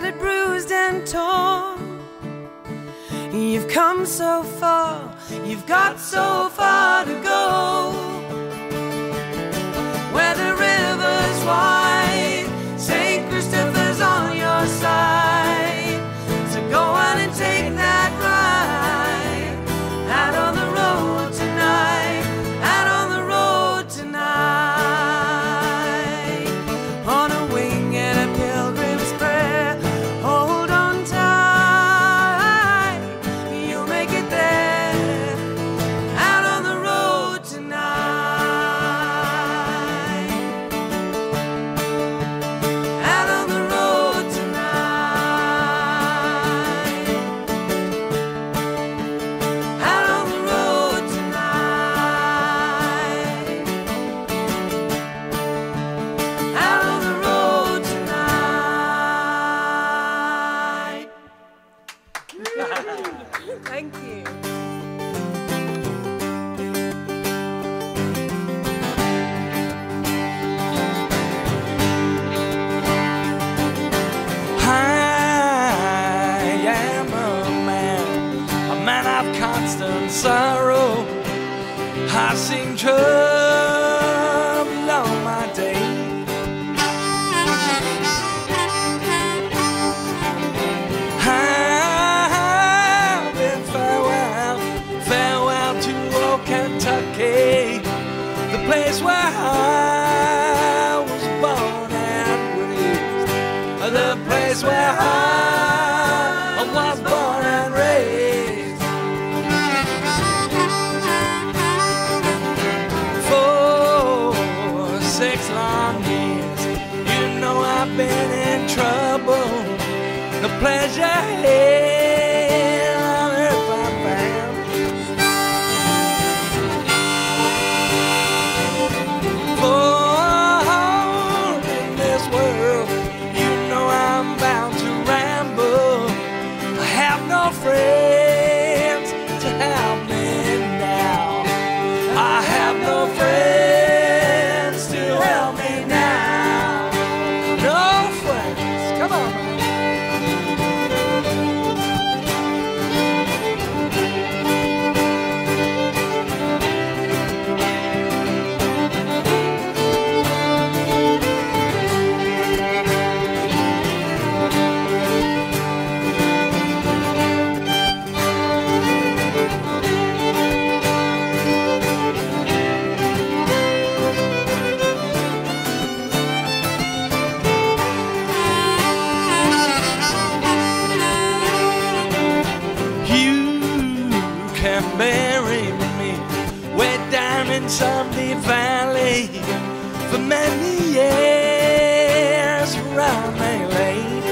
battered, bruised and torn. You've come so far, you've got so far to go. Where the river's wide, St. Christopher's on your side. So go on and take that ride out on the road tonight, out on the road tonight. On a wing and a pilgrim's prayer, hold on tight, you'll make it there, out on the road tonight, out on the road tonight, out on the road tonight, out on the road tonight. Thank you. I am a man of constant sorrow. I've seen trouble all my day. I've been farewell, farewell to old Kentucky, the place where I was born and raised, the place where I was born and raised. For 6 long years, you know I've been in trouble. The pleasure here on earth I found. For in this world, you know I'm bound to ramble. I have no friends to help me now. I have no friends to help me now. No friends. Come on. You can bury me way down in some deep valley for many years around my lane.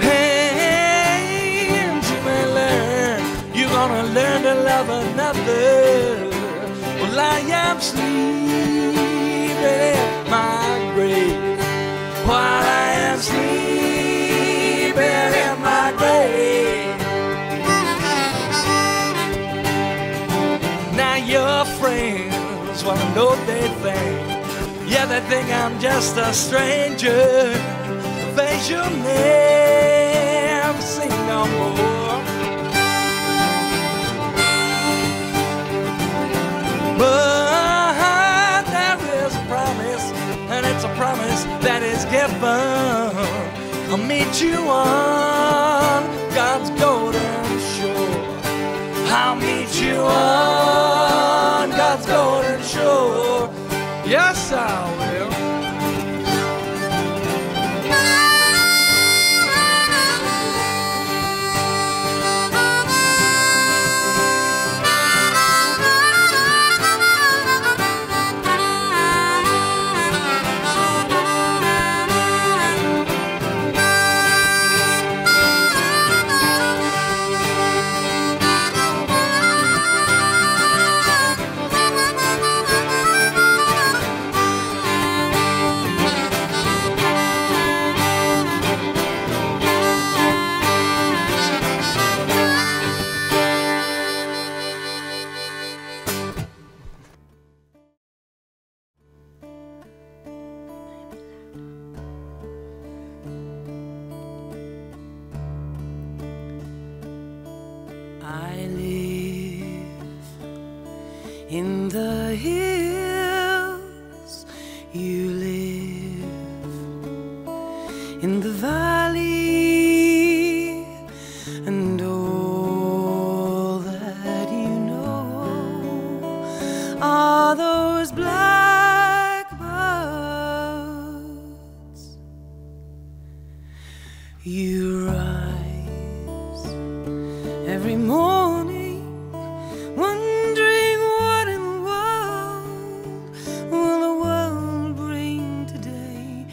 And you may learn, you're gonna learn to love another. Well, I am sleeping in my grave while I am sleeping in my grave. Now your friends wanna know they think, yeah, they think I'm just a stranger, they should never see no more. But there is a promise, and it's a promise that is given. I'll meet you on God's golden shore. I'll meet you on God's golden shore. Yes, I will. the hills you live, in the valley, and all that you know are those blackbirds. You rise every morning wondering what in the world will the world bring today.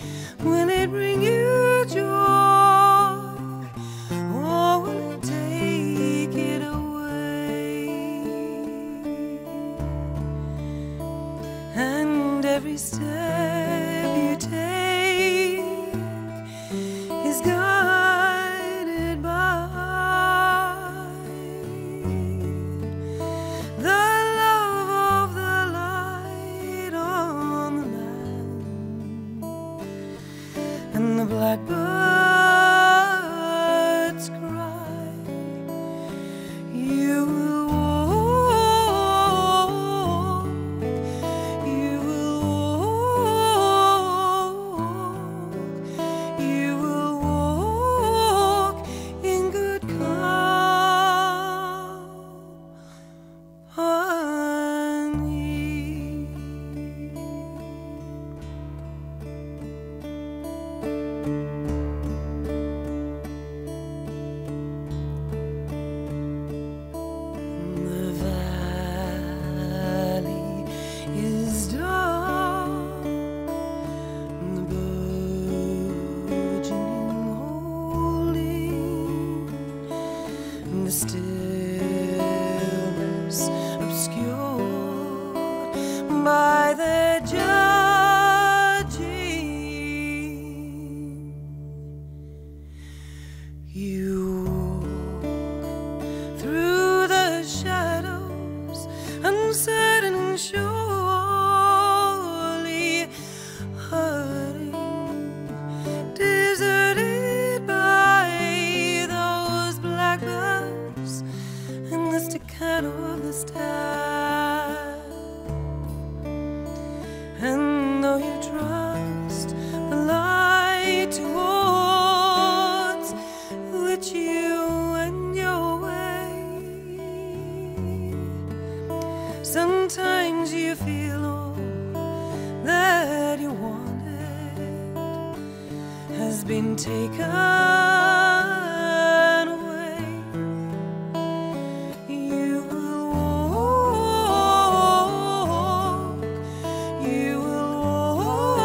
Will it bring you joy, or will it take it away? And every step you take is guided by the love of the light on the land. And the blackbirds cry, you will walk, you will walk, you will walk in good company. The valley is dark, the burgeoning holding, the stillness obscured by the judging. You walk through the shadows, uncertain and surely hurting, deserted by those blackbirds and the staccato of the staff. And though you trust the light towards which you wend your way, sometimes you feel all that you wanted has been taken away. You will walk, you will walk,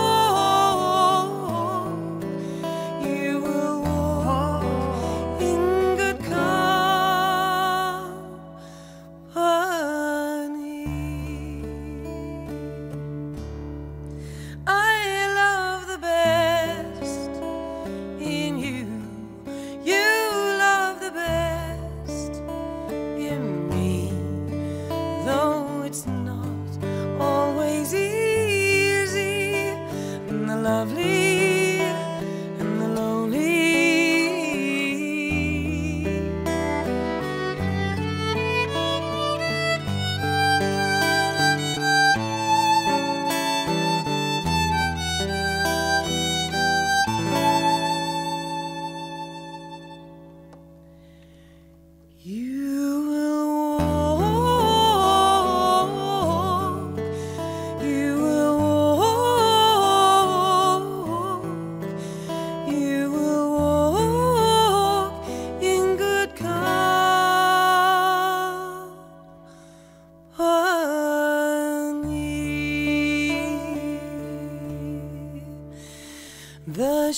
you will walk in good company. I love the best in you, you love the best in me, though it's not always easy, and the lovely and the lonely. You will walk, you will walk, you will walk in good company. The